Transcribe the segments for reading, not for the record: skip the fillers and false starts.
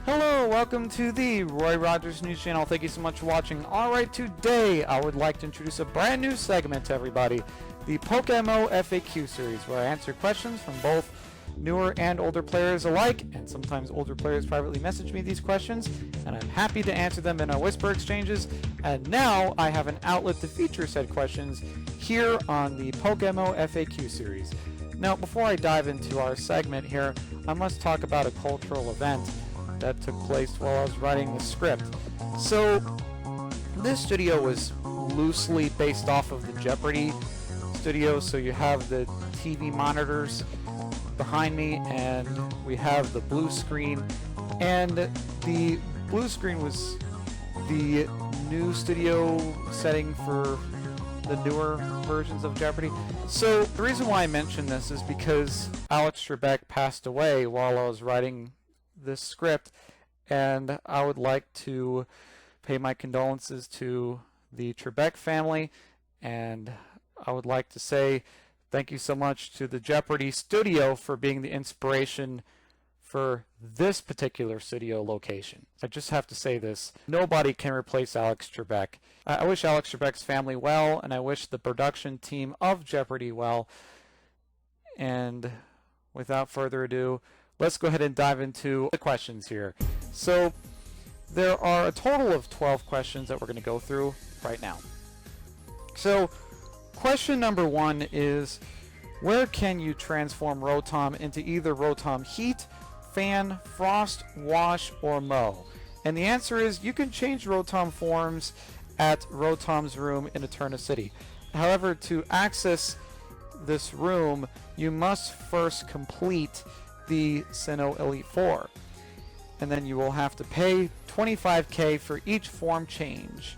Hello, welcome to the Roy Rogers News Channel. Thank you so much for watching. Alright, today I would like to introduce a brand new segment to everybody, the PokeMMO FAQ series, where I answer questions from both newer and older players alike, and sometimes older players privately message me these questions, and I'm happy to answer them in our Whisper exchanges. And now I have an outlet to feature said questions here on the PokeMMO FAQ series. Now, before I dive into our segment here, I must talk about a cultural event that took place while I was writing the script. So, this studio was loosely based off of the Jeopardy studio, so you have the TV monitors behind me, and we have the blue screen, and the blue screen was the new studio setting for the newer versions of Jeopardy. So the reason why I mention this is because Alex Trebek passed away while I was writing this script, and I would like to pay my condolences to the Trebek family, and I would like to say thank you so much to the Jeopardy studio for being the inspiration for this particular studio location. I just have to say this. Nobody can replace Alex Trebek. I wish Alex Trebek's family well, and I wish the production team of Jeopardy well. And without further ado, let's go ahead and dive into the questions here. So there are a total of 12 questions that we're going to go through right now. So question number 1 is, where can you transform Rotom into either Rotom Heat, Fan, Frost, Wash, or Mow? And the answer is, you can change Rotom forms at Rotom's room in Eterna City. However, to access this room, you must first complete the Sinnoh Elite Four, and then you will have to pay 25k for each form change.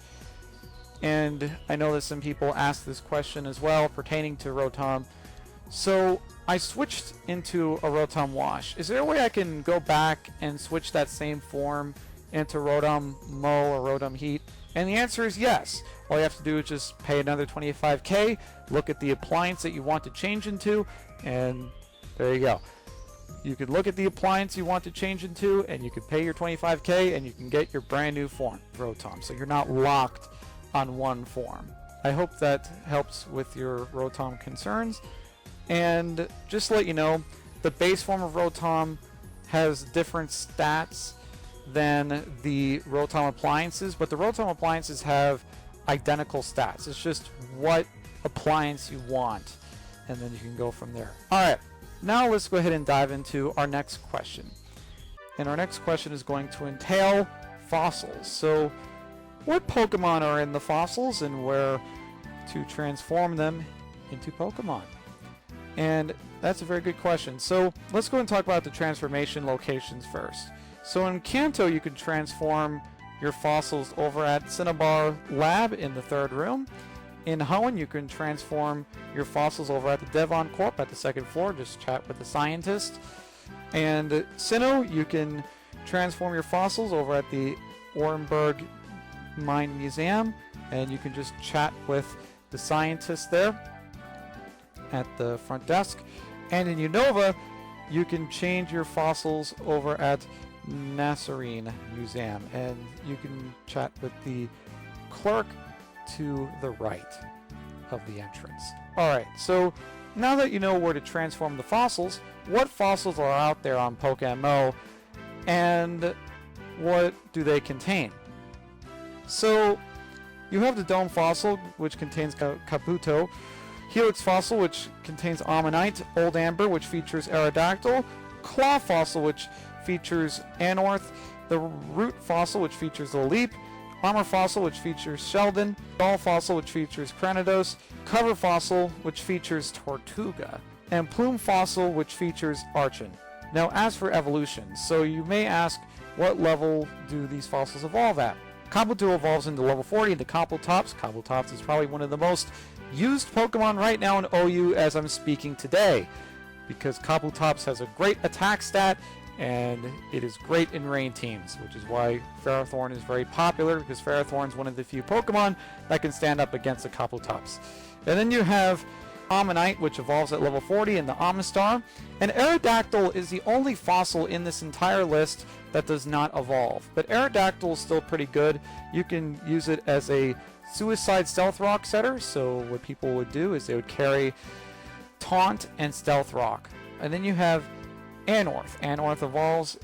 And I know that some people ask this question as well pertaining to Rotom. So I switched into a Rotom Wash. Is there a way I can go back and switch that same form into Rotom Mow or Rotom Heat? And the answer is yes. All you have to do is just pay another 25k, look at the appliance that you want to change into, and there you go. You could look at the appliance you want to change into, and you could pay your 25k, and you can get your brand new form, Rotom. So you're not locked on one form. I hope that helps with your Rotom concerns. And just to let you know, the base form of Rotom has different stats than the Rotom appliances, but the Rotom appliances have identical stats. It's just what appliance you want, and then you can go from there. Alright, now let's go ahead and dive into our next question. And our next question is going to entail fossils. So what Pokemon are in the fossils, and where to transform them into Pokemon? And that's a very good question. So let's go and talk about the transformation locations first. So in Kanto, you can transform your fossils over at Cinnabar Lab in the 3rd room. In Hoenn, you can transform your fossils over at the Devon Corp at the 2nd floor. Just chat with the scientist. And Sinnoh, you can transform your fossils over at the Orenburg Mine Museum, and you can just chat with the scientist there at the front desk. And in Unova, you can change your fossils over at Nasserine Museum, and you can chat with the clerk to the right of the entrance. Alright, so now that you know where to transform the fossils, what fossils are out there on PokeMMO, and what do they contain? So you have the Dome Fossil, which contains Kabuto, Helix Fossil, which contains Ammonite, Old Amber, which features Aerodactyl, Claw Fossil, which features Anorth, the Root Fossil, which features the Leap, Armor Fossil, which features Sheldon, Doll Fossil, which features Cranidos, Cover Fossil, which features Tortuga, and Plume Fossil, which features Archon. Now, as for evolution, so you may ask, what level do these fossils evolve at? Kabuto evolves into level 40 into Kabutops. Kabutops is probably one of the most used Pokemon right now in OU as I'm speaking today, because Kabutops has a great attack stat, and it is great in rain teams, which is why Ferrothorn is very popular, because Ferrothorn is one of the few Pokemon that can stand up against the Kabutops. And then you have Ammonite, which evolves at level 40 in the Amistar. And Aerodactyl is the only fossil in this entire list that does not evolve. But Aerodactyl is still pretty good. You can use it as a suicide stealth rock setter. So what people would do is they would carry Taunt and Stealth Rock. And then you have Anorth. Anorth evolves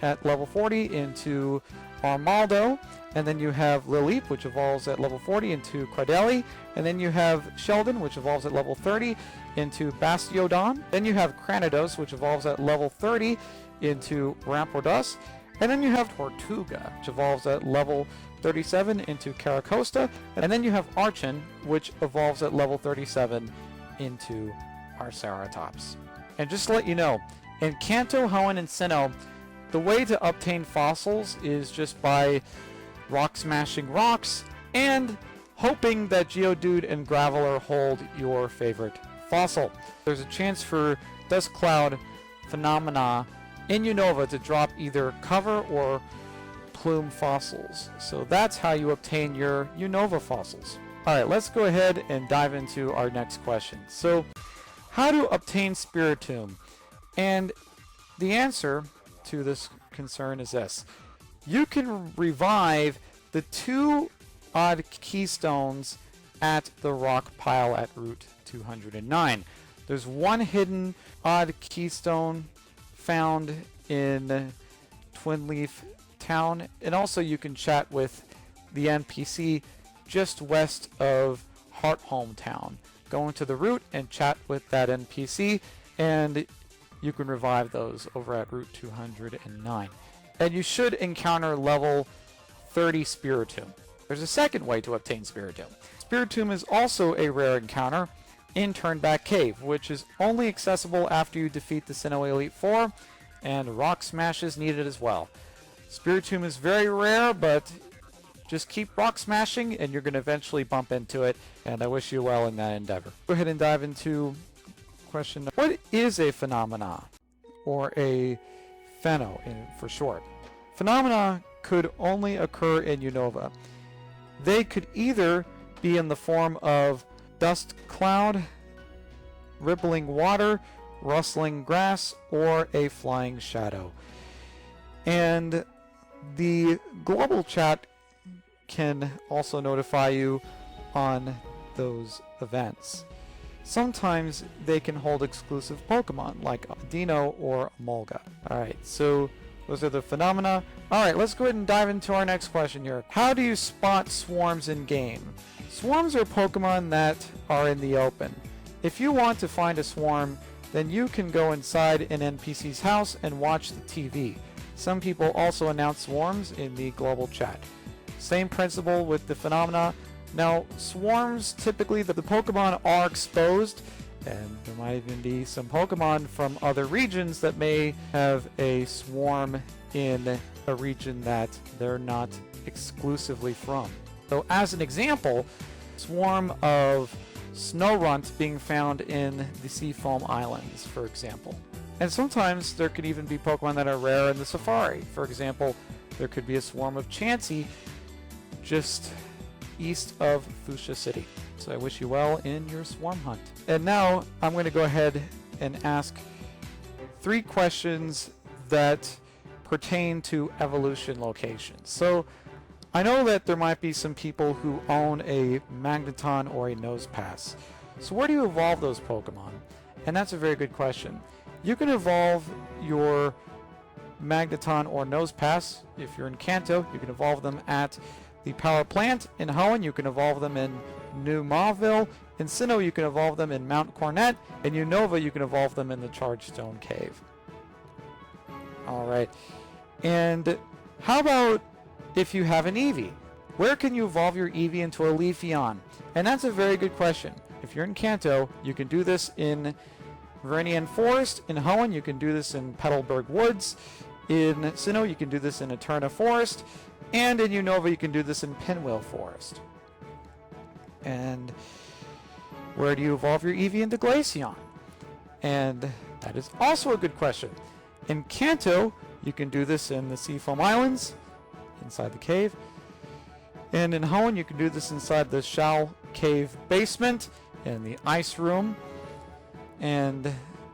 at level 40 into Armaldo. And then you have Lileep, which evolves at level 40 into Cradeli. And then you have Sheldon, which evolves at level 30 into Bastiodon. Then you have Cranidos, which evolves at level 30 into Rampardos. And then you have Tortuga, which evolves at level 37 into Caracosta. And then you have Archon, which evolves at level 37 into Arceratops. And just to let you know, in Kanto, Hoenn, and Sinnoh, the way to obtain fossils is just by rock smashing rocks and hoping that Geodude and Graveler hold your favorite fossil. There's a chance for Dust Cloud Phenomena in Unova to drop either cover or plume fossils. So that's how you obtain your Unova fossils. Alright, let's go ahead and dive into our next question. So, how to obtain Spiritomb? And the answer to this concern is this. You can revive the 2 odd keystones at the rock pile at Route 209. There's one hidden odd keystone found in Twin Leaf Town, and also you can chat with the NPC just west of Hearthome Town. Go into the route and chat with that NPC, and you can revive those over at Route 209. And you should encounter level 30 Spiritomb. There's a second way to obtain Spiritomb. Spiritomb is also a rare encounter in Turnback Cave, which is only accessible after you defeat the Sinnoh Elite Four, and Rock Smash is needed as well. Spiritomb is very rare, but just keep rock smashing and you're going to eventually bump into it, and I wish you well in that endeavor. Go ahead and dive into question. What is a phenomena, or a Pheno for short? Phenomena could only occur in Unova. They could either be in the form of dust cloud, rippling water, rustling grass, or a flying shadow. And the global chat can also notify you on those events. Sometimes they can hold exclusive Pokemon like a Dino or a Molga. Alright, so those are the phenomena. Alright, let's go ahead and dive into our next question here. How do you spot swarms in game? Swarms are Pokemon that are in the open. If you want to find a swarm, then you can go inside an NPC's house and watch the TV. Some people also announce swarms in the global chat. Same principle with the phenomena. Now, swarms, typically the Pokemon are exposed, and there might even be some Pokemon from other regions that may have a swarm in a region that they're not exclusively from. So as an example, swarm of Snorunt being found in the Seafoam Islands, for example. And sometimes there could even be Pokemon that are rare in the Safari. For example, there could be a swarm of Chansey just east of Fuchsia City. So I wish you well in your swarm hunt. And now I'm going to go ahead and ask 3 questions that pertain to evolution locations. So I know that there might be some people who own a Magneton or a Nosepass. So where do you evolve those Pokemon? And that's a very good question. You can evolve your Magneton or Nosepass. If you're in Kanto, you can evolve them at the Power Plant. In Hoenn, you can evolve them in New Mauville. In Sinnoh, you can evolve them in Mount Cornet. In Unova, you can evolve them in the Chargestone Cave. Alright. And how about if you have an Eevee? Where can you evolve your Eevee into a Leafeon? And that's a very good question. If you're in Kanto, you can do this in Vernian Forest. In Hoenn, you can do this in Petalburg Woods. In Sinnoh, you can do this in Eterna Forest. And in Unova, you can do this in Pinwheel Forest. And where do you evolve your Eevee into Glaceon? And that is also a good question. In Kanto, you can do this in the Seafoam Islands, inside the cave. And in Hoenn, you can do this inside the Shao Cave basement. in the Ice Room. And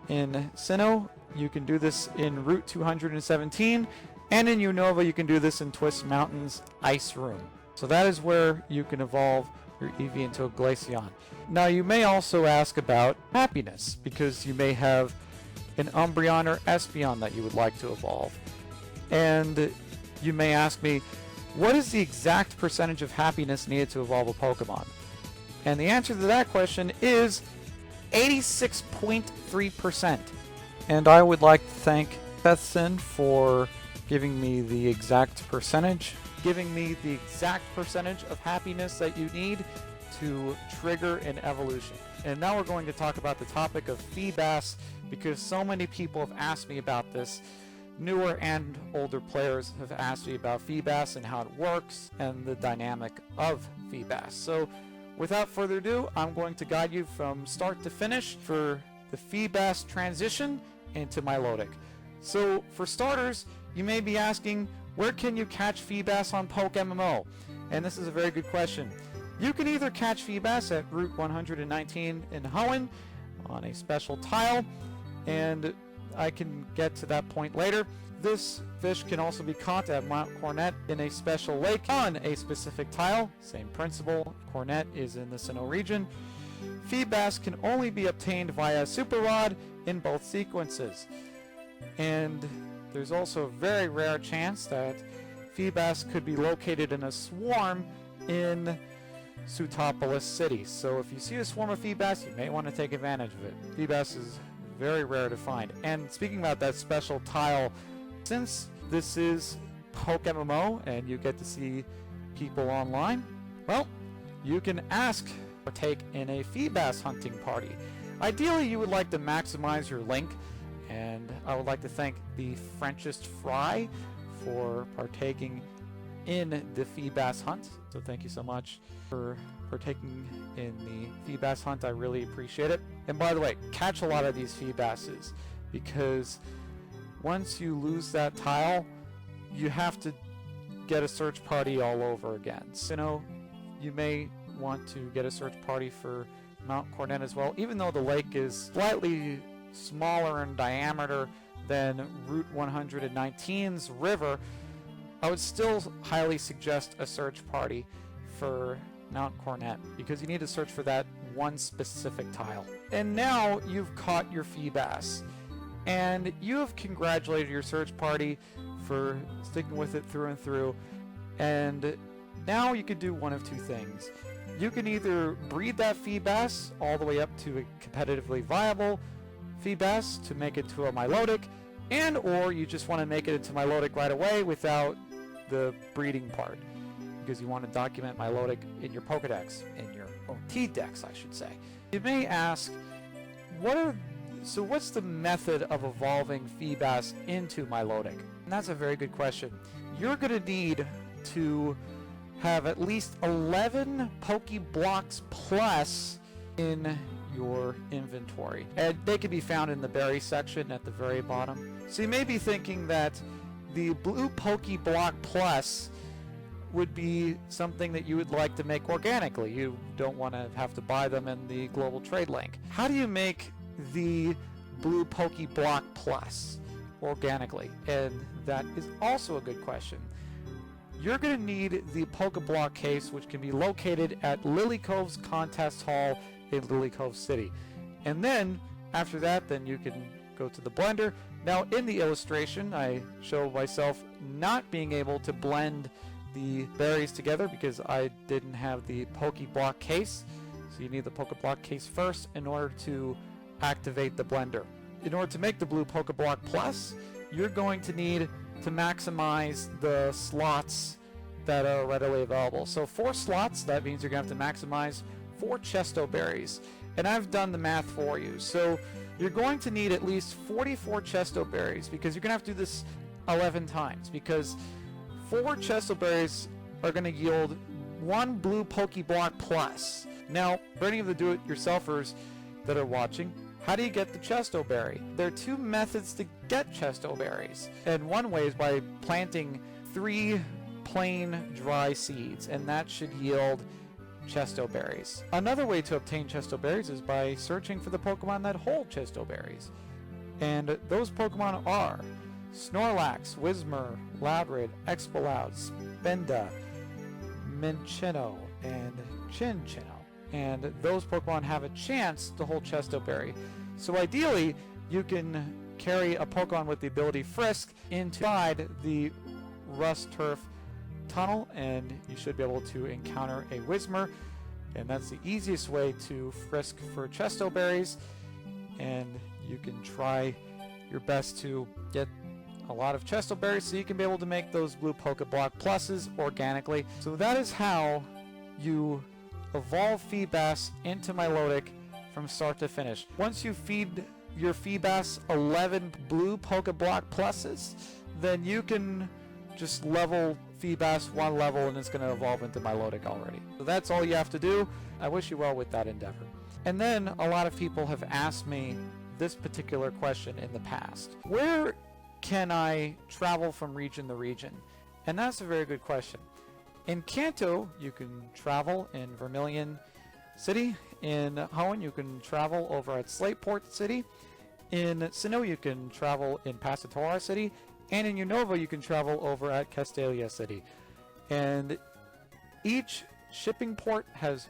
in Sinnoh, you can do this in Route 217. And in Unova, you can do this in Twist Mountain's Ice Room. So that is where you can evolve your Eevee into a Glaceon. Now, you may also ask about happiness, because you may have an Umbreon or Espeon that you would like to evolve. And you may ask me, what is the exact percentage of happiness needed to evolve a Pokemon? And the answer to that question is 86.3%. And I would like to thank Bethson for giving me the exact percentage, giving me the exact percentage of happiness that you need to trigger an evolution. And now we're going to talk about the topic of Feebas, because so many people have asked me about this. Newer and older players have asked me about Feebas and how it works and the dynamic of Feebas. So without further ado, I'm going to guide you from start to finish for the Feebas transition into Milotic. So for starters, you may be asking, where can you catch Feebas on PokeMMO? And this is a very good question. You can either catch Feebas at Route 119 in Hoenn on a special tile, and I can get to that point later. This fish can also be caught at Mount Cornet in a special lake on a specific tile. Same principle. Cornet is in the Sinnoh region. Feebas can only be obtained via Super Rod in both sequences. And there's also a very rare chance that Feebas could be located in a swarm in Sootopolis City. So if you see a swarm of Feebas, you may want to take advantage of it. Feebas is very rare to find. And speaking about that special tile, since this is PokeMMO and you get to see people online, well, you can ask to partake in a Feebas hunting party. Ideally, you would like to maximize your link, and I would like to thank the Frenchest Fry for partaking in the Feebas hunt. So thank you so much for partaking in the Feebas hunt. I really appreciate it. And by the way, catch a lot of these Feebases, because once you lose that tile, you have to get a search party all over again. Sinnoh, you may want to get a search party for Mount Cornet as well, even though the lake is slightly smaller in diameter than Route 119's river. I would still highly suggest a search party for Mount Cornet, because you need to search for that one specific tile. And now you've caught your Feebas, and you have congratulated your search party for sticking with it through and through. And now you could do one of two things. You can either breed that Feebas all the way up to a competitively viable Feebas to make it to a Milotic, and or you just want to make it into Milotic right away without the breeding part, because you want to document Milotic in your Pokedex, in your OT Dex, I should say. You may ask, what's the method of evolving Feebas into Milotic? And that's a very good question. You're going to need to have at least 11 Pokeblocks plus in your inventory, and they can be found in the berry section at the very bottom. So you may be thinking that the blue Pokeblock Plus would be something that you would like to make organically. You don't want to have to buy them in the global trade link. How do you make the blue Pokeblock Plus organically? And that is also a good question. You're going to need the Pokeblock case, which can be located at Lily Cove's Contest Hall in Lily Cove City. And then, after that, then you can go to the blender. Now, in the illustration, I show myself not being able to blend the berries together because I didn't have the Pokeblock case. So you need the Pokeblock case first in order to activate the blender. In order to make the blue Pokeblock Plus, you're going to need to maximize the slots that are readily available. So 4 slots, that means you're going to have to maximize 4 Chesto berries. And I've done the math for you. So you're going to need at least 44 Chesto berries, because you're going to have to do this 11 times, because 4 Chesto berries are going to yield 1 blue Pokeblock Plus. Now, for any of the do-it-yourselfers that are watching, how do you get the Chesto berry? There are 2 methods to get Chesto berries, and one way is by planting 3 plain dry seeds, and that should yield Chesto Berries. Another way to obtain Chesto Berries is by searching for the Pokemon that hold Chesto Berries. And those Pokemon are Snorlax, Whismur, Loudred, Expaloud, Spenda, Minccino, and Chinchino. And those Pokemon have a chance to hold Chesto Berry. So ideally, you can carry a Pokemon with the ability Frisk inside the Rust Turf tunnel, and you should be able to encounter a Whismur. And that's the easiest way to frisk for Chesto Berries. And you can try your best to get a lot of Chesto Berries so you can be able to make those blue Pokeblock Pluses organically. So that is how you evolve Feebas into Milotic from start to finish. Once you feed your Feebas 11 blue Pokeblock Pluses, then you can just level Feebas one level and it's going to evolve into Milotic already. So that's all you have to do. I wish you well with that endeavor. And then a lot of people have asked me this particular question in the past. Where can I travel from region to region? And that's a very good question. In Kanto, you can travel in Vermilion City. In Hoenn, you can travel over at Slateport City. In Sinnoh, you can travel in Pacitora City. And in Unova, you can travel over at Castelia City. And each shipping port has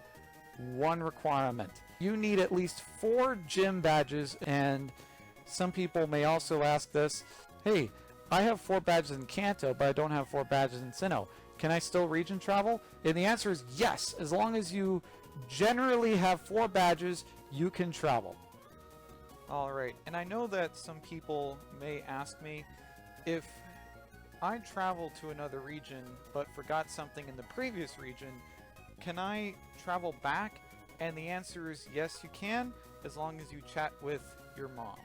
one requirement. You need at least 4 gym badges, and some people may also ask this, hey, I have 4 badges in Kanto, but I don't have 4 badges in Sinnoh. Can I still region travel? And the answer is yes. As long as you generally have 4 badges, you can travel. Alright, and I know that some people may ask me, if I travel to another region but forgot something in the previous region, can I travel back? And the answer is yes, you can, as long as you chat with your mom.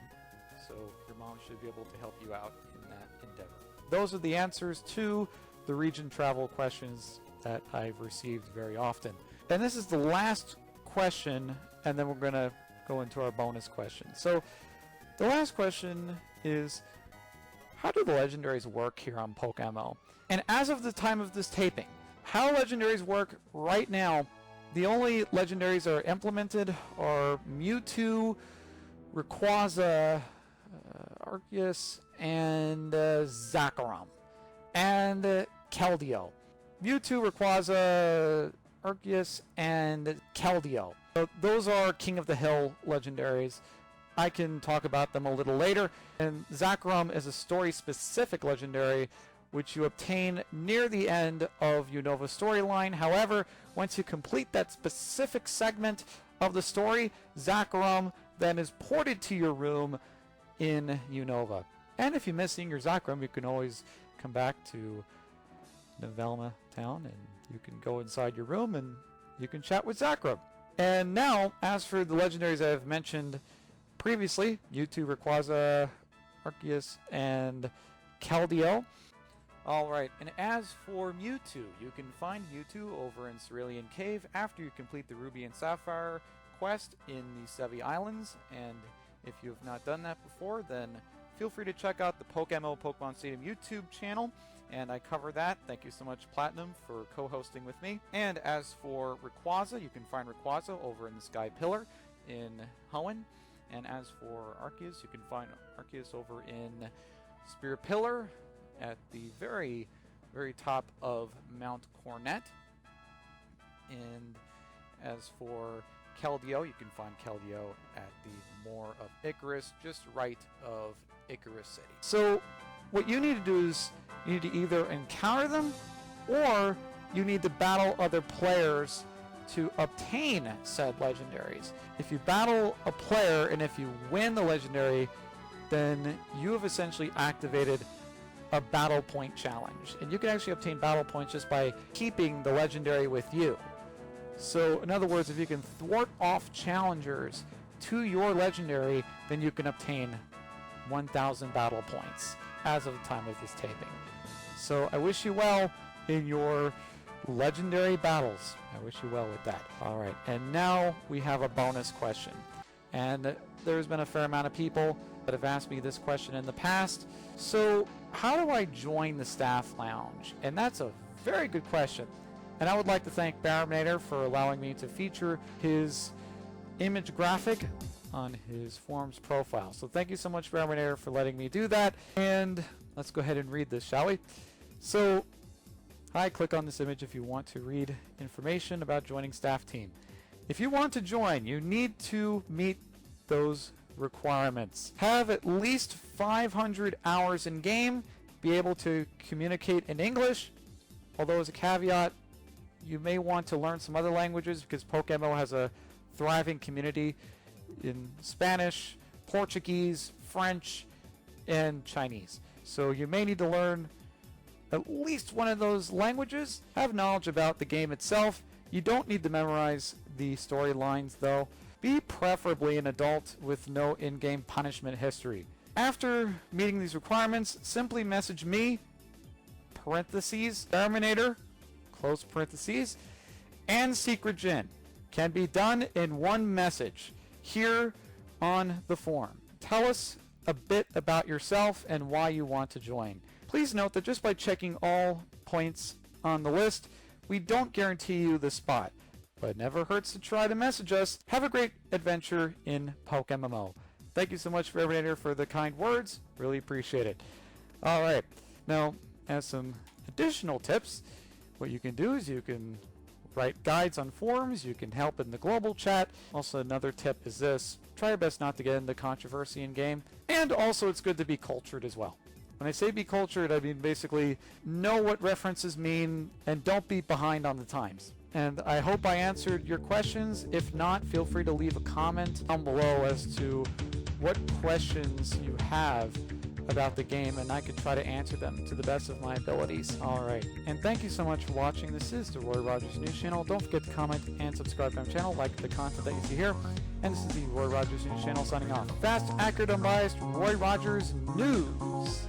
So your mom should be able to help you out in that endeavor. Those are the answers to the region travel questions that I've received very often. And this is the last question, and then we're going to go into our bonus question. So the last question is, how do the Legendaries work here on PokeMMO? And as of the time of this taping, how Legendaries work right now, the only Legendaries that are implemented are Mewtwo, Rayquaza, Arceus, and Zekrom, and Keldeo. Mewtwo, Rayquaza, Arceus, and Keldeo. So those are King of the Hill Legendaries. I can talk about them a little later. And Zekrom is a story-specific Legendary, which you obtain near the end of Unova's storyline. However, once you complete that specific segment of the story, Zekrom then is ported to your room in Unova. And if you miss seeing your Zekrom, you can always come back to Novelma Town, and you can go inside your room and you can chat with Zekrom. And now, as for the Legendaries I've mentioned previously, Mewtwo, Rayquaza, Arceus, and Keldeo. Alright, and as for Mewtwo, you can find Mewtwo over in Cerulean Cave after you complete the Ruby and Sapphire quest in the Sevi Islands. And if you have not done that before, then feel free to check out the PokeMMO Pokemon Stadium YouTube channel, and I cover that. Thank you so much, Platinum, for co-hosting with me. And as for Rayquaza, you can find Rayquaza over in the Sky Pillar in Hoenn. And as for Arceus, you can find Arceus over in Spirit Pillar at the very, very top of Mount Coronet. And as for Keldeo, you can find Keldeo at the Moor of Icarus, just right of Icarus City. So what you need to do is you need to either encounter them, or you need to battle other players to obtain said Legendaries. If you battle a player and if you win the Legendary, then you have essentially activated a Battle Point challenge. And you can actually obtain Battle Points just by keeping the Legendary with you. So in other words, if you can thwart off challengers to your Legendary, then you can obtain 1,000 Battle Points as of the time of this taping. So I wish you well in your Legendary battles. I wish you well with that. Alright, and now we have a bonus question. And there's been a fair amount of people that have asked me this question in the past. So how do I join the staff lounge? And that's a very good question. And I would like to thank Barometer for allowing me to feature his image graphic on his forum's profile. So thank you so much, Barometer, for letting me do that. And let's go ahead and read this, shall we? So, hi, click on this image if you want to read information about joining staff team. If you want to join, you need to meet those requirements. Have at least 500 hours in game, be able to communicate in English, although as a caveat, you may want to learn some other languages because PokeMMO has a thriving community in Spanish, Portuguese, French, and Chinese. So you may need to learn at least one of those languages. Have knowledge about the game itself. You don't need to memorize the storylines though. Be preferably an adult with no in-game punishment history. After meeting these requirements, simply message me, parentheses, Terminator, close parentheses, and Secret Gin. Can be done in one message here on the forum. Tell us a bit about yourself and why you want to join. Please note that just by checking all points on the list, we don't guarantee you the spot, but it never hurts to try to message us. Have a great adventure in PokeMMO. Thank you so much, Terminator, for the kind words. Really appreciate it. All right, now as some additional tips, what you can do is you can write guides on forums, you can help in the global chat. Also, another tip is this: try your best not to get into controversy in game, and also it's good to be cultured as well. When I say be cultured, I mean basically know what references mean and don't be behind on the times. And I hope I answered your questions. If not, feel free to leave a comment down below as to what questions you have about the game, and I could try to answer them to the best of my abilities. Alright, and thank you so much for watching. This is the Roy Rogers News Channel. Don't forget to comment and subscribe to my channel, like the content that you see here. And this is the Roy Rogers News Channel signing off. Fast, accurate, unbiased, Roy Rogers News.